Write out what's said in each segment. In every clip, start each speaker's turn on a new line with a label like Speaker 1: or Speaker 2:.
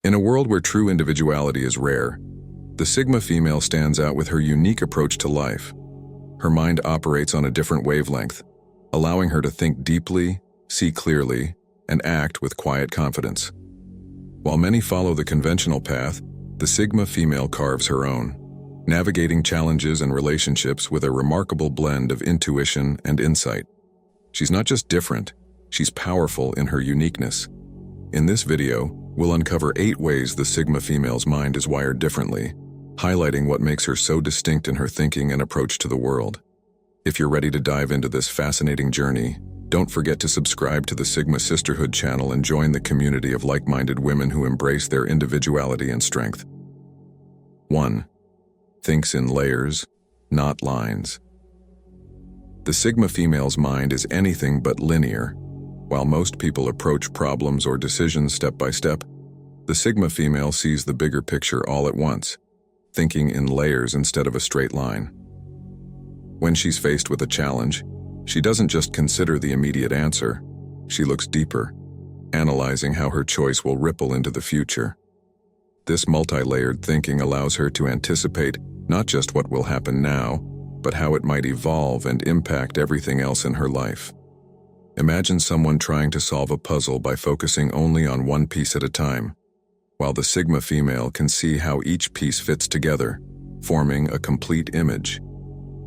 Speaker 1: In a world where true individuality is rare, the Sigma female stands out with her unique approach to life. Her mind operates on a different wavelength, allowing her to think deeply, see clearly, and act with quiet confidence. While many follow the conventional path, the Sigma female carves her own, navigating challenges and relationships with a remarkable blend of intuition and insight. She's not just different, she's powerful in her uniqueness. In this video, we'll uncover 8 ways the Sigma female's mind is wired differently, highlighting what makes her so distinct in her thinking and approach to the world. If you're ready to dive into this fascinating journey, don't forget to subscribe to the Sigma Sisterhood channel and join the community of like-minded women who embrace their individuality and strength. 1. Thinks in layers, not lines. The Sigma female's mind is anything but linear. While most people approach problems or decisions step by step, the Sigma female sees the bigger picture all at once, thinking in layers instead of a straight line. When she's faced with a challenge, she doesn't just consider the immediate answer, she looks deeper, analyzing how her choice will ripple into the future. This multi-layered thinking allows her to anticipate not just what will happen now, but how it might evolve and impact everything else in her life. Imagine someone trying to solve a puzzle by focusing only on one piece at a time, while the Sigma female can see how each piece fits together, forming a complete image.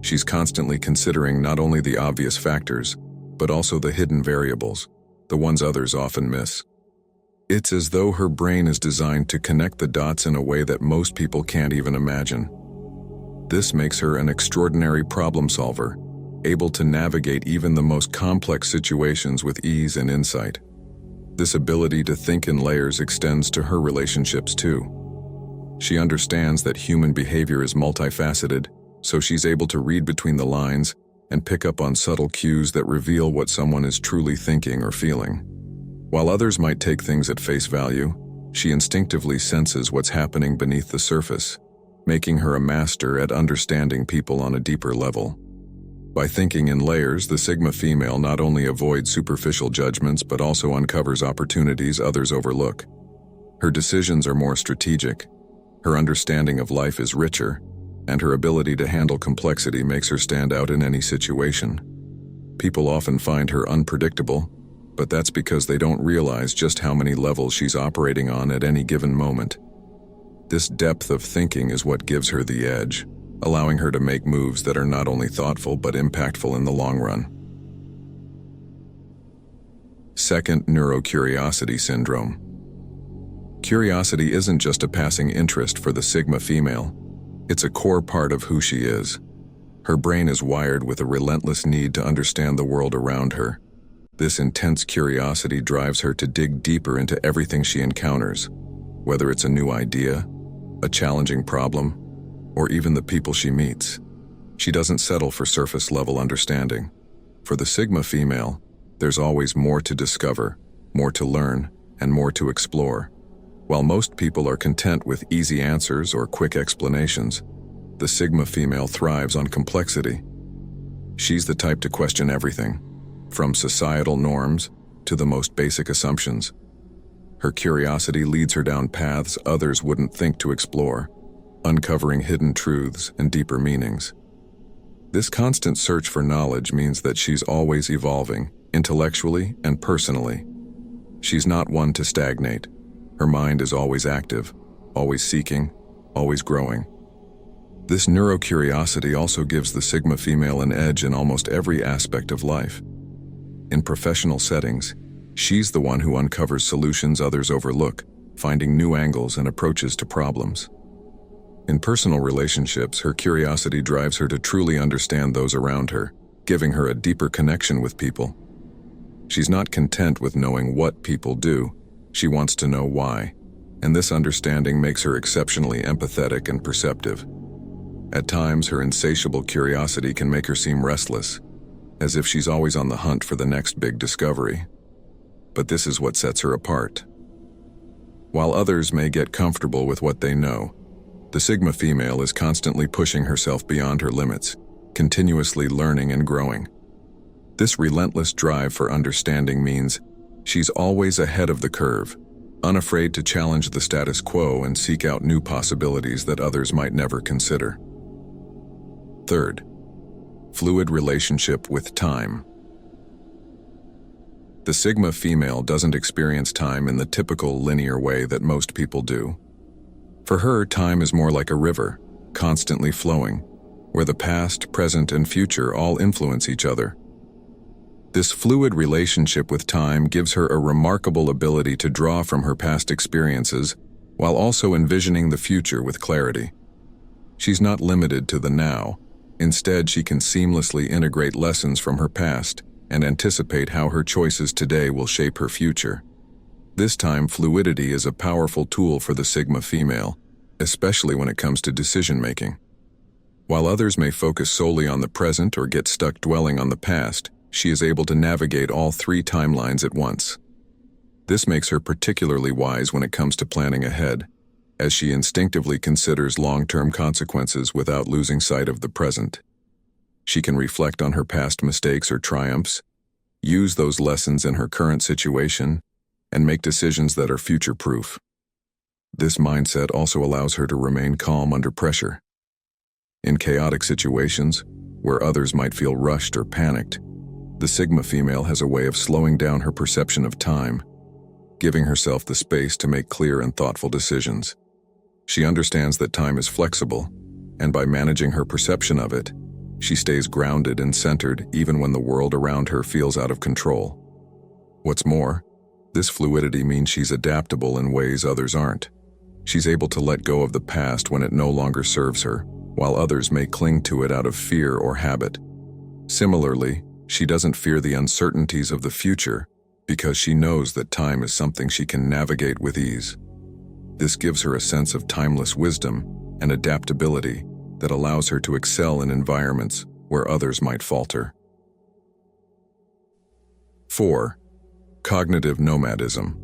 Speaker 1: She's constantly considering not only the obvious factors, but also the hidden variables, the ones others often miss. It's as though her brain is designed to connect the dots in a way that most people can't even imagine. This makes her an extraordinary problem solver, able to navigate even the most complex situations with ease and insight. This ability to think in layers extends to her relationships too. She understands that human behavior is multifaceted, so she's able to read between the lines and pick up on subtle cues that reveal what someone is truly thinking or feeling. While others might take things at face value, she instinctively senses what's happening beneath the surface, making her a master at understanding people on a deeper level. By thinking in layers, the Sigma female not only avoids superficial judgments but also uncovers opportunities others overlook. Her decisions are more strategic, her understanding of life is richer, and her ability to handle complexity makes her stand out in any situation. People often find her unpredictable, but that's because they don't realize just how many levels she's operating on at any given moment. This depth of thinking is what gives her the edge, allowing her to make moves that are not only thoughtful but impactful in the long run. 2. Neurocuriosity syndrome. Curiosity isn't just a passing interest for the Sigma female. It's a core part of who she is. Her brain is wired with a relentless need to understand the world around her. This intense curiosity drives her to dig deeper into everything she encounters, whether it's a new idea, a challenging problem, or even the people she meets. She doesn't settle for surface-level understanding. For the Sigma female, there's always more to discover, more to learn, and more to explore. While most people are content with easy answers or quick explanations, the Sigma female thrives on complexity. She's the type to question everything, from societal norms to the most basic assumptions. Her curiosity leads her down paths others wouldn't think to explore, uncovering hidden truths and deeper meanings. This constant search for knowledge means that she's always evolving, intellectually and personally. She's not one to stagnate. Her mind is always active, always seeking, always growing. This neurocuriosity also gives the Sigma female an edge in almost every aspect of life. In professional settings, she's the one who uncovers solutions others overlook, finding new angles and approaches to problems. In personal relationships, her curiosity drives her to truly understand those around her, giving her a deeper connection with people. She's not content with knowing what people do. She wants to know why, and this understanding makes her exceptionally empathetic and perceptive. At times, her insatiable curiosity can make her seem restless, as if she's always on the hunt for the next big discovery. But this is what sets her apart. While others may get comfortable with what they know, the Sigma female is constantly pushing herself beyond her limits, continuously learning and growing. This relentless drive for understanding means she's always ahead of the curve, unafraid to challenge the status quo and seek out new possibilities that others might never consider. Third, fluid relationship with time. The Sigma female doesn't experience time in the typical linear way that most people do. For her, time is more like a river, constantly flowing, where the past, present, and future all influence each other. This fluid relationship with time gives her a remarkable ability to draw from her past experiences while also envisioning the future with clarity. She's not limited to the now. Instead, she can seamlessly integrate lessons from her past and anticipate how her choices today will shape her future. This time, fluidity is a powerful tool for the Sigma female, especially when it comes to decision-making. While others may focus solely on the present or get stuck dwelling on the past, she is able to navigate all three timelines at once. This makes her particularly wise when it comes to planning ahead, as she instinctively considers long-term consequences without losing sight of the present. She can reflect on her past mistakes or triumphs, use those lessons in her current situation, and make decisions that are future-proof. This mindset also allows her to remain calm under pressure. In chaotic situations, where others might feel rushed or panicked, the Sigma female has a way of slowing down her perception of time, giving herself the space to make clear and thoughtful decisions. She understands that time is flexible, and by managing her perception of it, she stays grounded and centered even when the world around her feels out of control. What's more, this fluidity means she's adaptable in ways others aren't. She's able to let go of the past when it no longer serves her, while others may cling to it out of fear or habit. Similarly, she doesn't fear the uncertainties of the future because she knows that time is something she can navigate with ease. This gives her a sense of timeless wisdom and adaptability that allows her to excel in environments where others might falter. 4. Cognitive nomadism.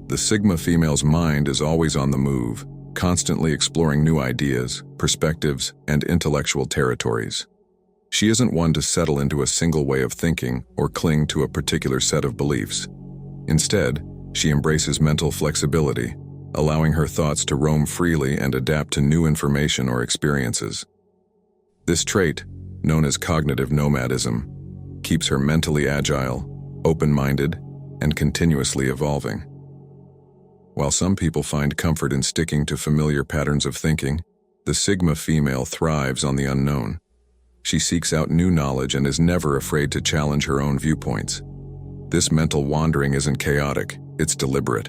Speaker 1: The Sigma female's mind is always on the move, constantly exploring new ideas, perspectives, and intellectual territories. She isn't one to settle into a single way of thinking or cling to a particular set of beliefs. Instead, she embraces mental flexibility, allowing her thoughts to roam freely and adapt to new information or experiences. This trait, known as cognitive nomadism, keeps her mentally agile, open-minded, and continuously evolving. While some people find comfort in sticking to familiar patterns of thinking, the Sigma female thrives on the unknown. She seeks out new knowledge and is never afraid to challenge her own viewpoints. This mental wandering isn't chaotic, it's deliberate.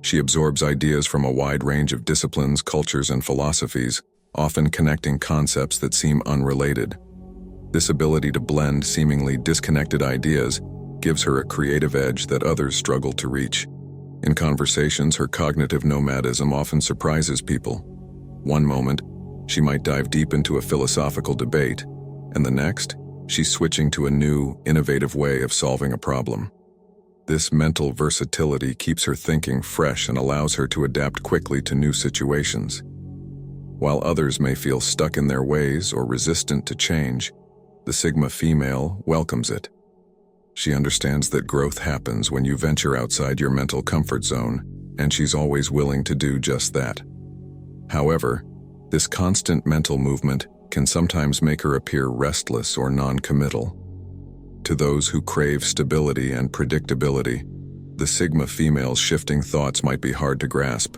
Speaker 1: She absorbs ideas from a wide range of disciplines, cultures, and philosophies, often connecting concepts that seem unrelated. This ability to blend seemingly disconnected ideas gives her a creative edge that others struggle to reach. In conversations, her cognitive nomadism often surprises people. One moment, she might dive deep into a philosophical debate, and the next, she's switching to a new, innovative way of solving a problem. This mental versatility keeps her thinking fresh and allows her to adapt quickly to new situations. While others may feel stuck in their ways or resistant to change, the Sigma female welcomes it. She understands that growth happens when you venture outside your mental comfort zone, and she's always willing to do just that. However, this constant mental movement can sometimes make her appear restless or non-committal. To those who crave stability and predictability, the Sigma female's shifting thoughts might be hard to grasp.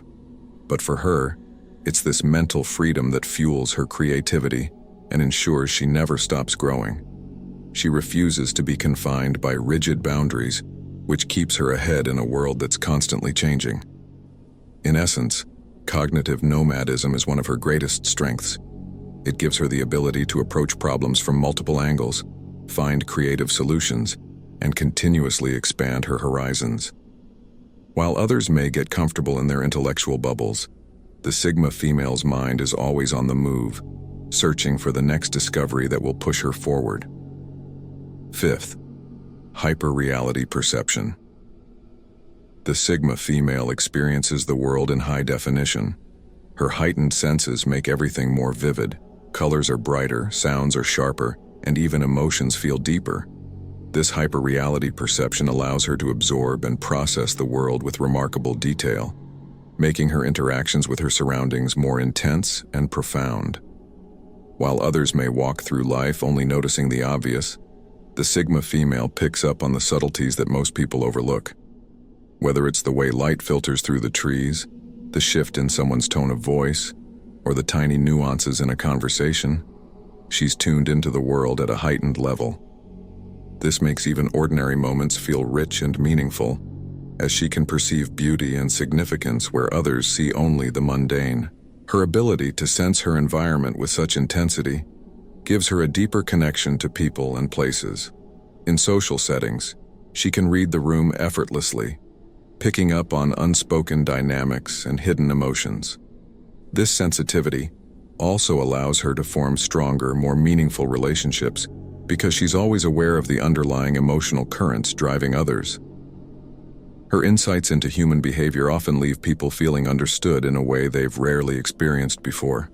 Speaker 1: But for her, it's this mental freedom that fuels her creativity and ensures she never stops growing. She refuses to be confined by rigid boundaries, which keeps her ahead in a world that's constantly changing. In essence, cognitive nomadism is one of her greatest strengths. It gives her the ability to approach problems from multiple angles, find creative solutions, and continuously expand her horizons. While others may get comfortable in their intellectual bubbles, the Sigma female's mind is always on the move, searching for the next discovery that will push her forward. 5th, hyper-reality perception. The Sigma female experiences the world in high definition. Her heightened senses make everything more vivid. Colors are brighter, sounds are sharper, and even emotions feel deeper. This hyperreality perception allows her to absorb and process the world with remarkable detail, making her interactions with her surroundings more intense and profound. While others may walk through life only noticing the obvious, the Sigma female picks up on the subtleties that most people overlook. Whether it's the way light filters through the trees, the shift in someone's tone of voice, or the tiny nuances in a conversation, she's tuned into the world at a heightened level. This makes even ordinary moments feel rich and meaningful, as she can perceive beauty and significance where others see only the mundane. Her ability to sense her environment with such intensity gives her a deeper connection to people and places. In social settings, she can read the room effortlessly, picking up on unspoken dynamics and hidden emotions. This sensitivity also allows her to form stronger, more meaningful relationships because she's always aware of the underlying emotional currents driving others. Her insights into human behavior often leave people feeling understood in a way they've rarely experienced before.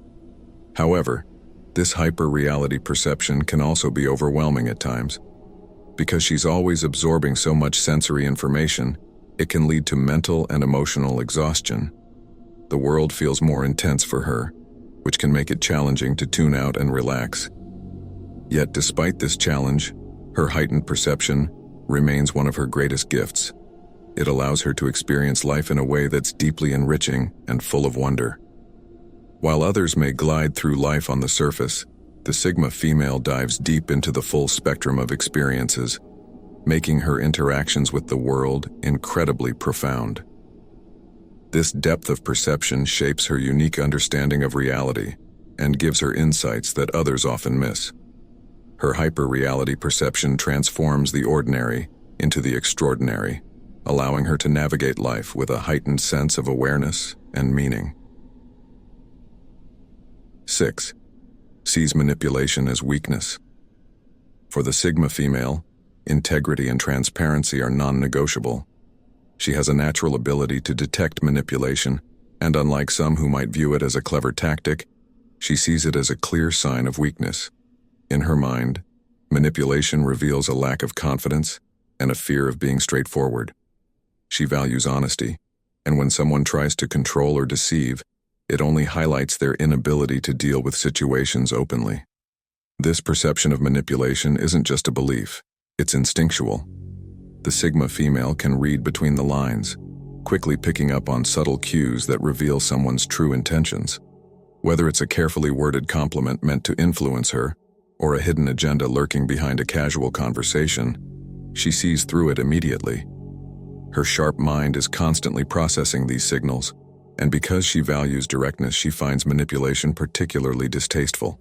Speaker 1: However, this hyper-reality perception can also be overwhelming at times. Because she's always absorbing so much sensory information, it can lead to mental and emotional exhaustion. The world feels more intense for her, which can make it challenging to tune out and relax. Yet despite this challenge, her heightened perception remains one of her greatest gifts. It allows her to experience life in a way that's deeply enriching and full of wonder. While others may glide through life on the surface, the Sigma female dives deep into the full spectrum of experiences, making her interactions with the world incredibly profound. This depth of perception shapes her unique understanding of reality and gives her insights that others often miss. Her hyper-reality perception transforms the ordinary into the extraordinary, allowing her to navigate life with a heightened sense of awareness and meaning. 6. Sees manipulation as weakness. For the Sigma female, integrity and transparency are non-negotiable. She has a natural ability to detect manipulation, and unlike some who might view it as a clever tactic, she sees it as a clear sign of weakness. In her mind, manipulation reveals a lack of confidence and a fear of being straightforward. She values honesty, and when someone tries to control or deceive, it only highlights their inability to deal with situations openly. This perception of manipulation isn't just a belief, it's instinctual. The Sigma female can read between the lines, quickly picking up on subtle cues that reveal someone's true intentions. Whether it's a carefully worded compliment meant to influence her, or a hidden agenda lurking behind a casual conversation, she sees through it immediately. Her sharp mind is constantly processing these signals, and because she values directness, she finds manipulation particularly distasteful.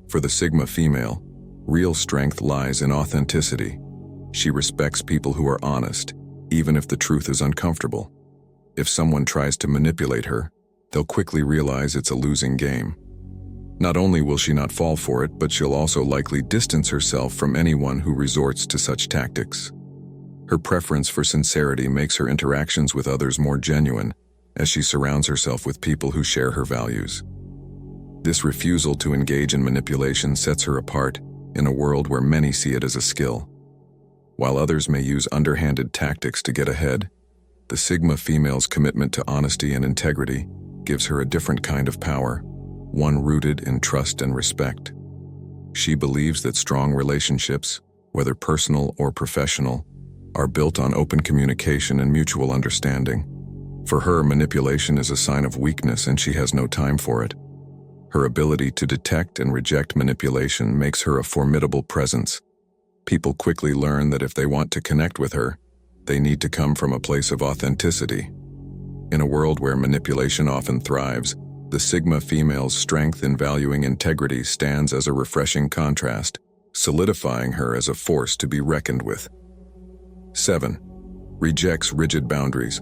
Speaker 1: For the Sigma female, real strength lies in authenticity. She respects people who are honest, even if the truth is uncomfortable. If someone tries to manipulate her, they'll quickly realize it's a losing game. Not only will she not fall for it, but she'll also likely distance herself from anyone who resorts to such tactics. Her preference for sincerity makes her interactions with others more genuine, as she surrounds herself with people who share her values. This refusal to engage in manipulation sets her apart in a world where many see it as a skill. While others may use underhanded tactics to get ahead, the Sigma female's commitment to honesty and integrity gives her a different kind of power, one rooted in trust and respect. She believes that strong relationships, whether personal or professional, are built on open communication and mutual understanding. For her, manipulation is a sign of weakness and she has no time for it. Her ability to detect and reject manipulation makes her a formidable presence. People quickly learn that if they want to connect with her, they need to come from a place of authenticity. In a world where manipulation often thrives, the Sigma female's strength in valuing integrity stands as a refreshing contrast, solidifying her as a force to be reckoned with. 7. Rejects rigid boundaries.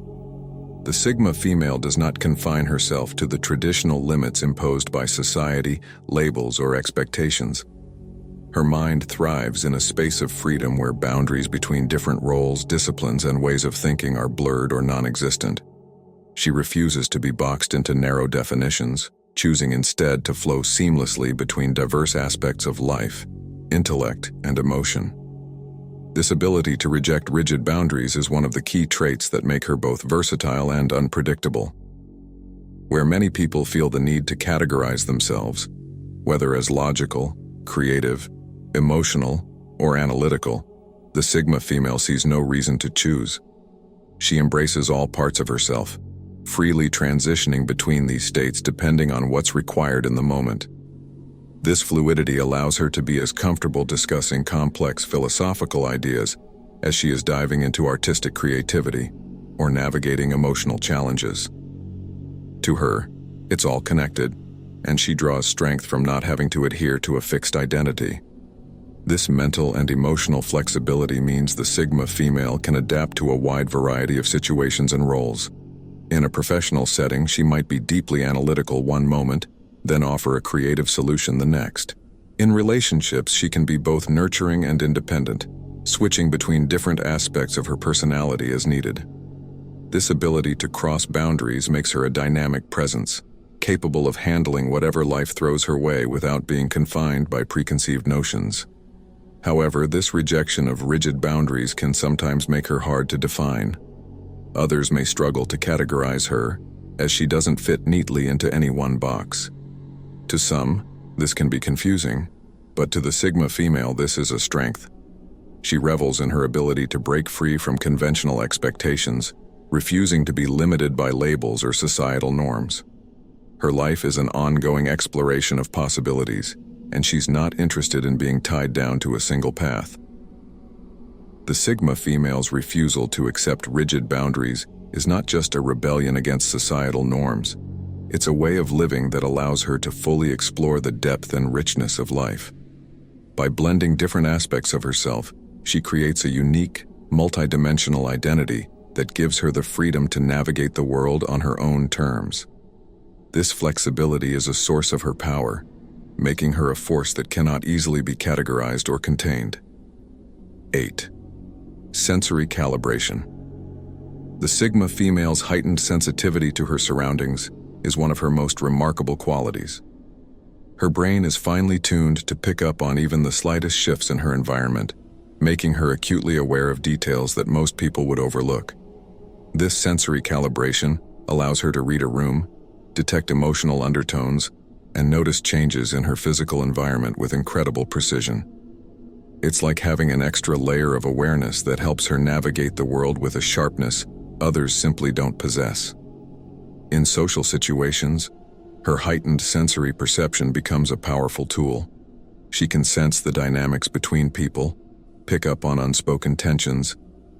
Speaker 1: The Sigma female does not confine herself to the traditional limits imposed by society, labels, or expectations. Her mind thrives in a space of freedom where boundaries between different roles, disciplines, and ways of thinking are blurred or non-existent. She refuses to be boxed into narrow definitions, choosing instead to flow seamlessly between diverse aspects of life, intellect, and emotion. This ability to reject rigid boundaries is one of the key traits that make her both versatile and unpredictable. Where many people feel the need to categorize themselves, whether as logical, creative, emotional, or analytical, the Sigma female sees no reason to choose. She embraces all parts of herself, freely transitioning between these states depending on what's required in the moment. This fluidity allows her to be as comfortable discussing complex philosophical ideas as she is diving into artistic creativity or navigating emotional challenges. To her, it's all connected, and she draws strength from not having to adhere to a fixed identity. This mental and emotional flexibility means the Sigma female can adapt to a wide variety of situations and roles. In a professional setting, she might be deeply analytical one moment, then offer a creative solution the next. In relationships, she can be both nurturing and independent, switching between different aspects of her personality as needed. This ability to cross boundaries makes her a dynamic presence, capable of handling whatever life throws her way without being confined by preconceived notions. However, this rejection of rigid boundaries can sometimes make her hard to define. Others may struggle to categorize her, as she doesn't fit neatly into any one box. To some, this can be confusing, but to the Sigma female, this is a strength. She revels in her ability to break free from conventional expectations, refusing to be limited by labels or societal norms. Her life is an ongoing exploration of possibilities, and she's not interested in being tied down to a single path. The Sigma female's refusal to accept rigid boundaries is not just a rebellion against societal norms. It's a way of living that allows her to fully explore the depth and richness of life. By blending different aspects of herself, she creates a unique, multidimensional identity that gives her the freedom to navigate the world on her own terms. This flexibility is a source of her power, making her a force that cannot easily be categorized or contained. 8. Sensory calibration. The Sigma female's heightened sensitivity to her surroundings is one of her most remarkable qualities. Her brain is finely tuned to pick up on even the slightest shifts in her environment, making her acutely aware of details that most people would overlook. This sensory calibration allows her to read a room, detect emotional undertones, and notice changes in her physical environment with incredible precision. It's like having an extra layer of awareness that helps her navigate the world with a sharpness others simply don't possess. In social situations, her heightened sensory perception becomes a powerful tool. She can sense the dynamics between people, pick up on unspoken tensions,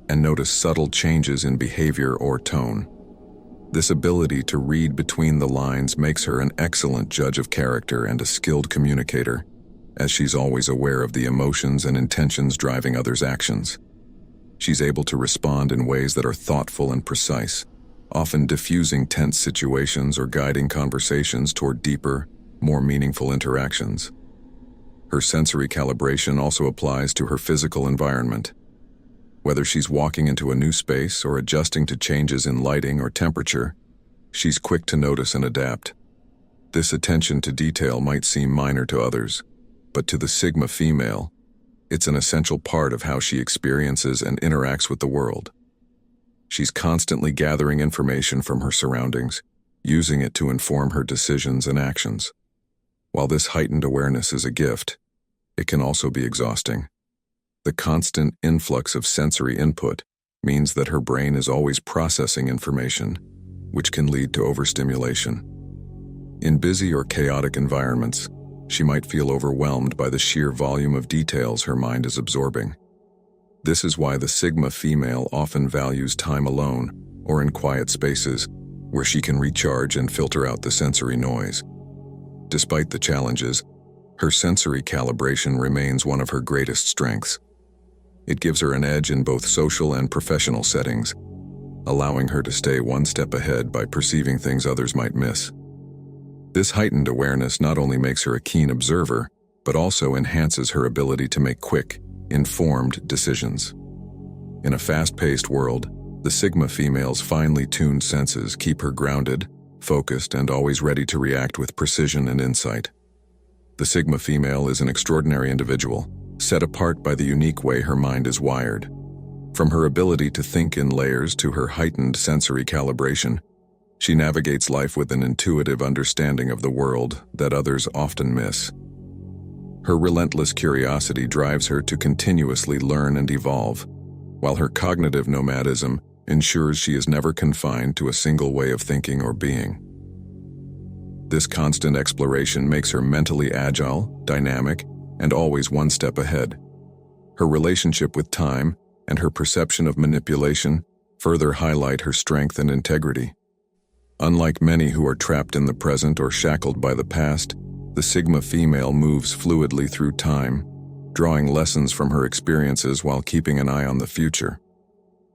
Speaker 1: and notice subtle changes in behavior or tone. This ability to read between the lines makes her an excellent judge of character and a skilled communicator, as she's always aware of the emotions and intentions driving others' actions. She's able to respond in ways that are thoughtful and precise, often diffusing tense situations or guiding conversations toward deeper, more meaningful interactions. Her sensory calibration also applies to her physical environment. Whether she's walking into a new space or adjusting to changes in lighting or temperature, she's quick to notice and adapt. This attention to detail might seem minor to others, but to the Sigma female, it's an essential part of how she experiences and interacts with the world. She's constantly gathering information from her surroundings, using it to inform her decisions and actions. While this heightened awareness is a gift, it can also be exhausting. The constant influx of sensory input means that her brain is always processing information, which can lead to overstimulation. In busy or chaotic environments, she might feel overwhelmed by the sheer volume of details her mind is absorbing. This is why the Sigma female often values time alone or in quiet spaces where she can recharge and filter out the sensory noise. Despite the challenges, her sensory calibration remains one of her greatest strengths. It gives her an edge in both social and professional settings, allowing her to stay one step ahead by perceiving things others might miss. This heightened awareness not only makes her a keen observer, but also enhances her ability to make quick, informed decisions. In a fast-paced world, the Sigma female's finely tuned senses keep her grounded, focused, and always ready to react with precision and insight. The Sigma female is an extraordinary individual, set apart by the unique way her mind is wired. From her ability to think in layers to her heightened sensory calibration, she navigates life with an intuitive understanding of the world that others often miss. Her relentless curiosity drives her to continuously learn and evolve, while her cognitive nomadism ensures she is never confined to a single way of thinking or being. This constant exploration makes her mentally agile, dynamic, and always one step ahead. Her relationship with time and her perception of manipulation further highlight her strength and integrity. Unlike many who are trapped in the present or shackled by the past, the Sigma female moves fluidly through time, drawing lessons from her experiences while keeping an eye on the future.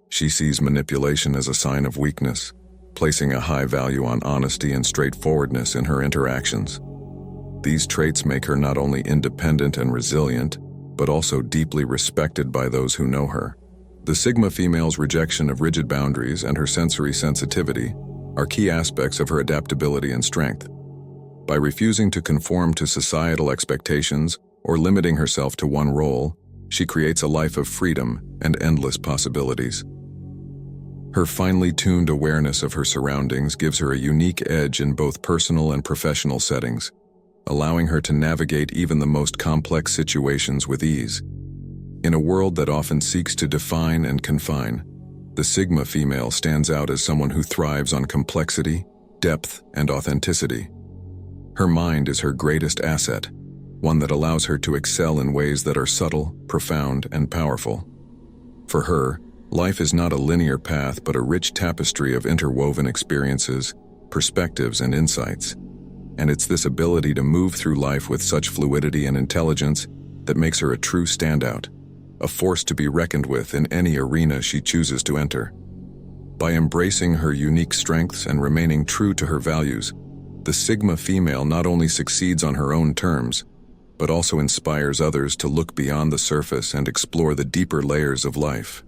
Speaker 1: She sees manipulation as a sign of weakness, placing a high value on honesty and straightforwardness in her interactions. These traits make her not only independent and resilient, but also deeply respected by those who know her. The Sigma female's rejection of rigid boundaries and her sensory sensitivity are key aspects of her adaptability and strength. By refusing to conform to societal expectations or limiting herself to one role, she creates a life of freedom and endless possibilities. Her finely tuned awareness of her surroundings gives her a unique edge in both personal and professional settings, allowing her to navigate even the most complex situations with ease. In a world that often seeks to define and confine, the Sigma female stands out as someone who thrives on complexity, depth, and authenticity. Her mind is her greatest asset, one that allows her to excel in ways that are subtle, profound, and powerful. For her, life is not a linear path but a rich tapestry of interwoven experiences, perspectives, and insights. And it's this ability to move through life with such fluidity and intelligence that makes her a true standout, a force to be reckoned with in any arena she chooses to enter. By embracing her unique strengths and remaining true to her values, the Sigma female not only succeeds on her own terms, but also inspires others to look beyond the surface and explore the deeper layers of life.